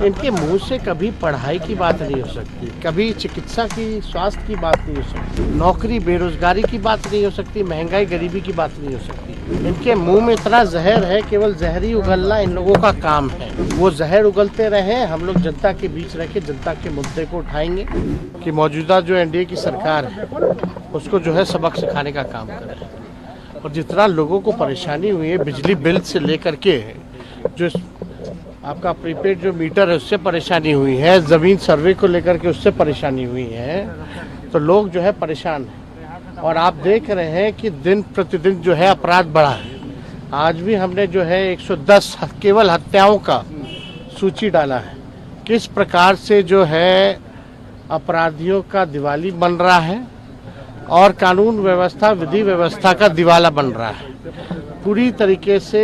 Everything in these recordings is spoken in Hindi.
इनके मुंह से कभी पढ़ाई की बात नहीं हो सकती, कभी चिकित्सा की, स्वास्थ्य की बात नहीं हो सकती, नौकरी बेरोजगारी की बात नहीं हो सकती, महंगाई गरीबी की बात नहीं हो सकती। इनके मुंह में इतना जहर है, केवल जहर ही उगलना इन लोगों का काम है। वो जहर उगलते रहे, हम लोग जनता के बीच रह के जनता के मुद्दे को उठाएंगे कि मौजूदा जो एनडीए की सरकार है उसको जो है सबक सिखाने का काम करें। और जितना लोगों को परेशानी हुई है बिजली बिल से लेकर के, जो आपका प्रीपेड जो मीटर है उससे परेशानी हुई है, ज़मीन सर्वे को लेकर के उससे परेशानी हुई है, तो लोग जो है परेशान हैं। और आप देख रहे हैं कि दिन प्रतिदिन जो है अपराध बढ़ा है। आज भी हमने जो है 110 केवल हत्याओं का सूची डाला है। किस प्रकार से जो है अपराधियों का दिवाली बन रहा है और कानून व्यवस्था, विधि व्यवस्था का दिवाला बन रहा है। पूरी तरीके से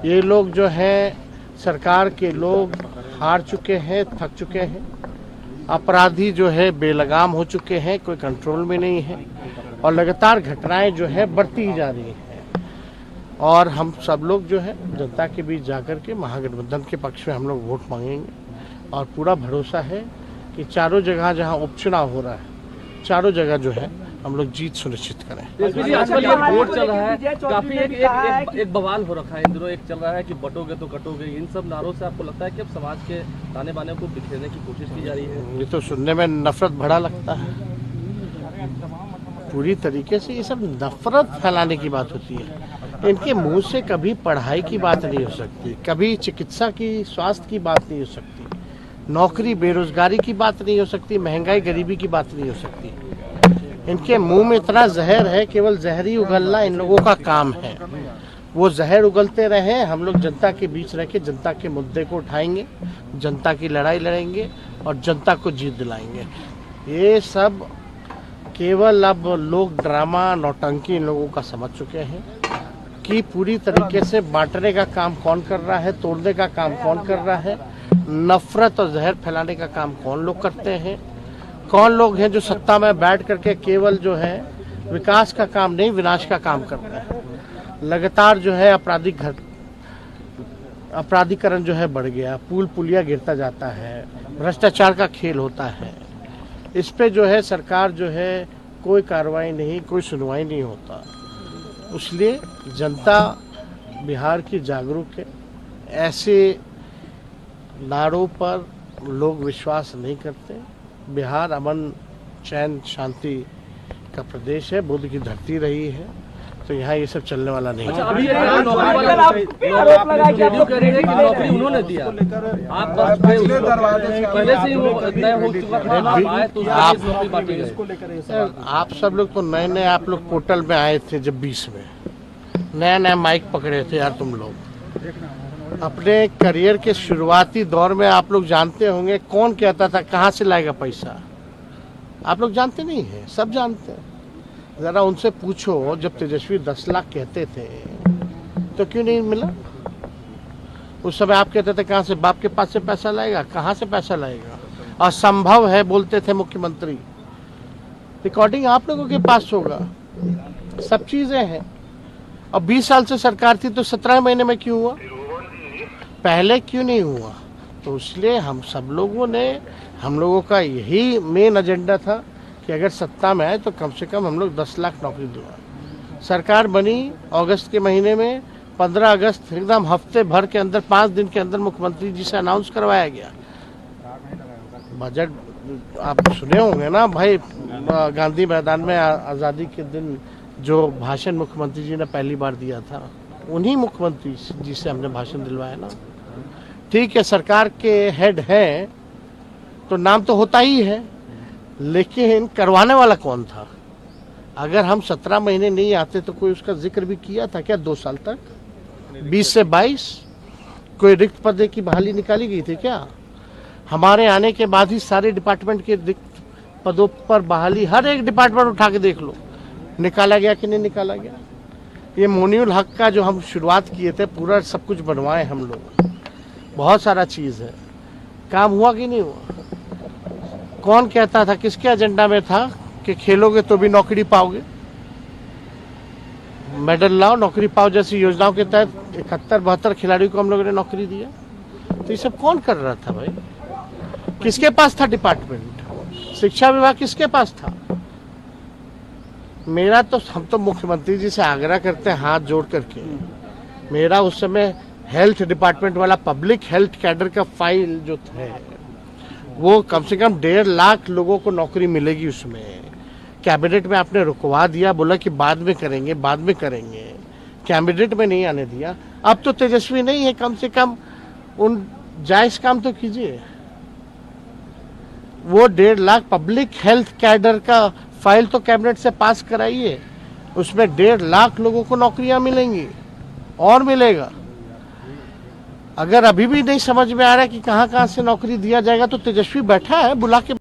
ये लोग जो है, सरकार के लोग हार चुके हैं, थक चुके हैं। अपराधी जो है बेलगाम हो चुके हैं, कोई कंट्रोल में नहीं है और लगातार घटनाएं जो है बढ़ती ही जा रही हैं। और हम सब लोग जो है जनता के बीच जाकर के महागठबंधन के पक्ष में हम लोग वोट मांगेंगे और पूरा भरोसा है कि चारों जगह जहां उपचुनाव हो रहा है, चारों जगह जो है हम लोग जीत सुनिश्चित करें। आजकल ये वोट चल रहा है, काफी एक बवाल हो रखा है इन दिनों। एक चल रहा है कि बटोगे तो कटोगे। इन सब नारों से आपको लगता है कि अब समाज के ताने बाने को बिखेरने की कोशिश की जा रही है? ये तो सुनने में नफरत भरा लगता है। पूरी तरीके से ये सब नफरत फैलाने की बात होती है। इनके मुंह से कभी पढ़ाई की बात नहीं हो सकती, कभी चिकित्सा की, स्वास्थ्य की बात नहीं हो सकती, नौकरी बेरोजगारी की बात नहीं हो सकती, महंगाई गरीबी की बात नहीं हो सकती। इनके मुंह में इतना जहर है, केवल जहर ही उगलना इन लोगों का काम है। वो जहर उगलते रहे, हम लोग जनता के बीच रह के जनता के मुद्दे को उठाएंगे, जनता की लड़ाई लड़ेंगे और जनता को जीत दिलाएंगे। ये सब केवल अब लोग ड्रामा, नौटंकी इन लोगों का समझ चुके हैं कि पूरी तरीके से बांटने का काम कौन कर रहा है, तोड़ने का काम कौन कर रहा है, नफरत और जहर फैलाने का काम कौन लोग करते हैं, कौन लोग हैं जो सत्ता में बैठ करके केवल जो है विकास का काम नहीं विनाश का काम करते हैं। लगातार जो है अपराधीकरण जो है बढ़ गया, पुल पुलिया गिरता जाता है, भ्रष्टाचार का खेल होता है। इस पे जो है सरकार जो है कोई कार्रवाई नहीं, कोई सुनवाई नहीं होता। इसलिए जनता बिहार की जागरूक है। ऐसे नारों पर लोग विश्वास नहीं करते। बिहार अमन, चैन, शांति का प्रदेश है, बुद्ध की धरती रही है, तो यहाँ ये सब चलने वाला नहीं है। अच्छा, अभी नौकरी वाला जेडीयू कह रही है कि नौकरी उन्होंने दिया, आप बस पहले से ही वो तय हो चुका था, आप आए तो नौकरी बांटी गई। आप सब लोग तो नए नए आप लोग पोर्टल में आए थे, जब 20 में नया नया माइक पकड़े थे यार। तुम लोग अपने करियर के शुरुआती दौर में आप लोग जानते होंगे कौन कहता था कहाँ से लाएगा पैसा। आप लोग जानते नहीं हैं, सब जानते हैं। जरा उनसे पूछो, जब तेजस्वी 10 लाख कहते थे तो क्यों नहीं मिला? उस समय आप कहते थे कहाँ से, बाप के पास से पैसा लाएगा, कहाँ से पैसा लाएगा, असंभव है बोलते थे मुख्यमंत्री। रिकॉर्डिंग आप लोगों के पास होगा, सब चीजें हैं। और 20 साल से सरकार थी तो 17 महीने में क्यों हुआ, पहले क्यों नहीं हुआ? तो इसलिए हम सब लोगों ने, हम लोगों का यही मेन एजेंडा था कि अगर सत्ता में आए तो कम से कम हम लोग 10 लाख नौकरी दिलवाएं। सरकार बनी अगस्त के महीने में, 15 अगस्त एकदम हफ्ते भर के अंदर, 5 दिन के अंदर मुख्यमंत्री जी से अनाउंस करवाया गया। बजट आप सुने होंगे ना भाई, गांधी मैदान में आज़ादी के दिन जो भाषण मुख्यमंत्री जी ने पहली बार दिया था, उन्हीं मुख्यमंत्री जी से हमने भाषण दिलवाया ना। ठीक है, सरकार के हेड हैं तो नाम तो होता ही है, लेकिन करवाने वाला कौन था? अगर हम 17 महीने नहीं आते तो कोई उसका जिक्र भी किया था क्या 2 साल तक? 20 से 22 कोई रिक्त पद की बहाली निकाली गई थी क्या? हमारे आने के बाद ही सारे डिपार्टमेंट के रिक्त पदों पर बहाली, हर एक डिपार्टमेंट उठा के देख लो, निकाला गया कि नहीं निकाला गया। ये मोनियुल हक का जो हम शुरुआत किए थे, पूरा सब कुछ बनवाए हम लोग, बहुत सारा चीज़ है, काम हुआ कि नहीं हुआ? कौन कहता था, किसके एजेंडा में था कि खेलोगे तो भी नौकरी पाओगे, मेडल लाओ नौकरी पाओ जैसी योजनाओं के तहत 71-72 खिलाड़ियों को हम लोगों ने नौकरी दिया। तो ये सब कौन कर रहा था भाई? किसके पास था डिपार्टमेंट? शिक्षा विभाग किसके पास था? मेरा तो, हम तो मुख्यमंत्री जी से आग्रह करते हैं हाथ जोड़ करके, मेरा उस समय हेल्थ डिपार्टमेंट वाला पब्लिक हेल्थ कैडर का फाइल जो है वो कम से कम 1.5 लाख लोगों को नौकरी मिलेगी उसमें। कैबिनेट में आपने रुकवा दिया, बोला कि बाद में करेंगे, बाद में करेंगे, कैबिनेट में नहीं आने दिया। अब तो तेजस्वी नहीं है, कम से कम उन जायज काम तो कीजिए। वो 1.5 लाख पब्लिक हेल्थ कैडर का फाइल तो कैबिनेट से पास कराइए, उसमें 1.5 लाख लोगों को नौकरियां मिलेंगी और मिलेगा। अगर अभी भी नहीं समझ में आ रहा है कि कहां कहां से नौकरी दिया जाएगा तो तेजस्वी बैठा है, बुला के